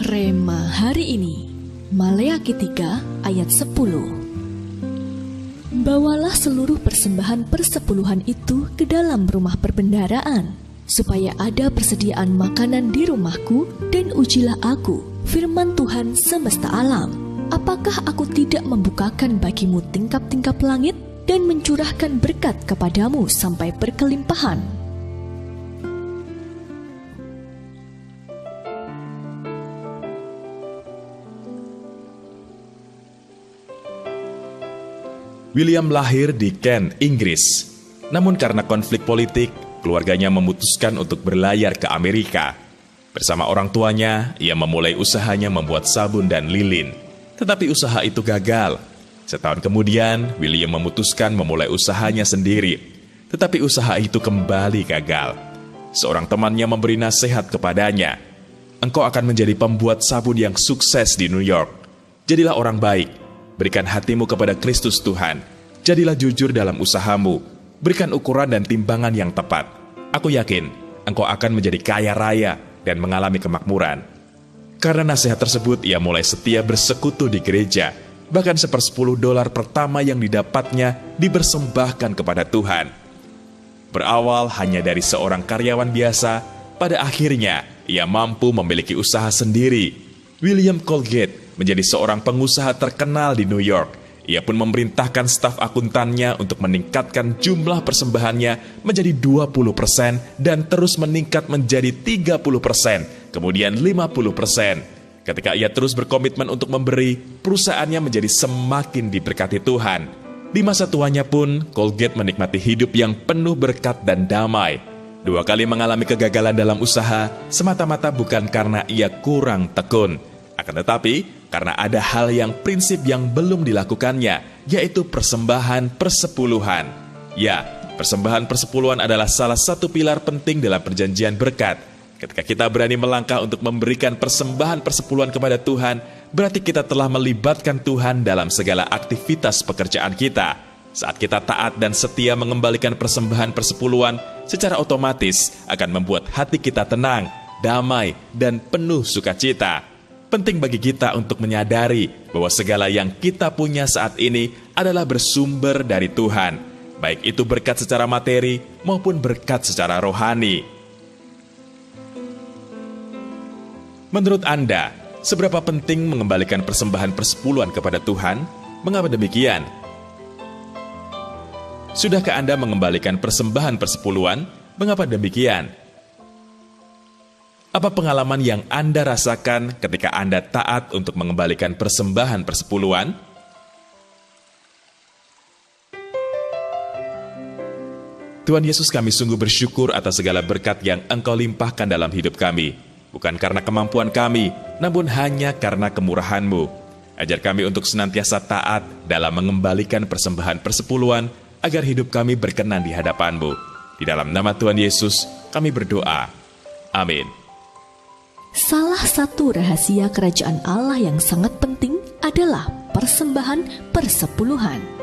Rema hari ini, Maleakhi 3 ayat 10. Bawalah seluruh persembahan persepuluhan itu ke dalam rumah perbendaharaan, supaya ada persediaan makanan di rumahku, dan ujilah aku, firman Tuhan semesta alam. Apakah aku tidak membukakan bagimu tingkap-tingkap langit dan mencurahkan berkat kepadamu sampai berkelimpahan? William lahir di Kent, Inggris. Namun karena konflik politik, keluarganya memutuskan untuk berlayar ke Amerika. Bersama orang tuanya, ia memulai usahanya membuat sabun dan lilin. Tetapi usaha itu gagal. Setahun kemudian, William memutuskan memulai usahanya sendiri. Tetapi usaha itu kembali gagal. Seorang temannya memberi nasihat kepadanya, "Engkau akan menjadi pembuat sabun yang sukses di New York. Jadilah orang baik. Berikan hatimu kepada Kristus Tuhan. Jadilah jujur dalam usahamu. Berikan ukuran dan timbangan yang tepat. Aku yakin engkau akan menjadi kaya raya dan mengalami kemakmuran." Karena nasihat tersebut, ia mulai setia bersekutu di gereja. Bahkan $10 pertama yang didapatnya dipersembahkan kepada Tuhan. Berawal hanya dari seorang karyawan biasa, pada akhirnya ia mampu memiliki usaha sendiri. William Colgate menjadi seorang pengusaha terkenal di New York. Ia pun memerintahkan staf akuntannya untuk meningkatkan jumlah persembahannya menjadi 20% dan terus meningkat menjadi 30%, kemudian 50%. Ketika ia terus berkomitmen untuk memberi, perusahaannya menjadi semakin diberkati Tuhan. Di masa tuanya pun, Colgate menikmati hidup yang penuh berkat dan damai. 2 kali mengalami kegagalan dalam usaha, semata-mata bukan karena ia kurang tekun. Akan tetapi, karena ada hal yang prinsip yang belum dilakukannya, yaitu persembahan persepuluhan. Ya, persembahan persepuluhan adalah salah satu pilar penting dalam perjanjian berkat. Ketika kita berani melangkah untuk memberikan persembahan persepuluhan kepada Tuhan, berarti kita telah melibatkan Tuhan dalam segala aktivitas pekerjaan kita. Saat kita taat dan setia mengembalikan persembahan persepuluhan, secara otomatis akan membuat hati kita tenang, damai, dan penuh sukacita. Penting bagi kita untuk menyadari bahwa segala yang kita punya saat ini adalah bersumber dari Tuhan, baik itu berkat secara materi maupun berkat secara rohani. Menurut Anda, seberapa penting mengembalikan persembahan persepuluhan kepada Tuhan? Mengapa demikian? Sudahkah Anda mengembalikan persembahan persepuluhan? Mengapa demikian? Apa pengalaman yang Anda rasakan ketika Anda taat untuk mengembalikan persembahan persepuluhan? Tuhan Yesus, kami sungguh bersyukur atas segala berkat yang Engkau limpahkan dalam hidup kami. Bukan karena kemampuan kami, namun hanya karena kemurahan-Mu. Ajar kami untuk senantiasa taat dalam mengembalikan persembahan persepuluhan, agar hidup kami berkenan di hadapan-Mu. Di dalam nama Tuhan Yesus, kami berdoa. Amin. Salah satu rahasia kerajaan Allah yang sangat penting adalah persembahan persepuluhan.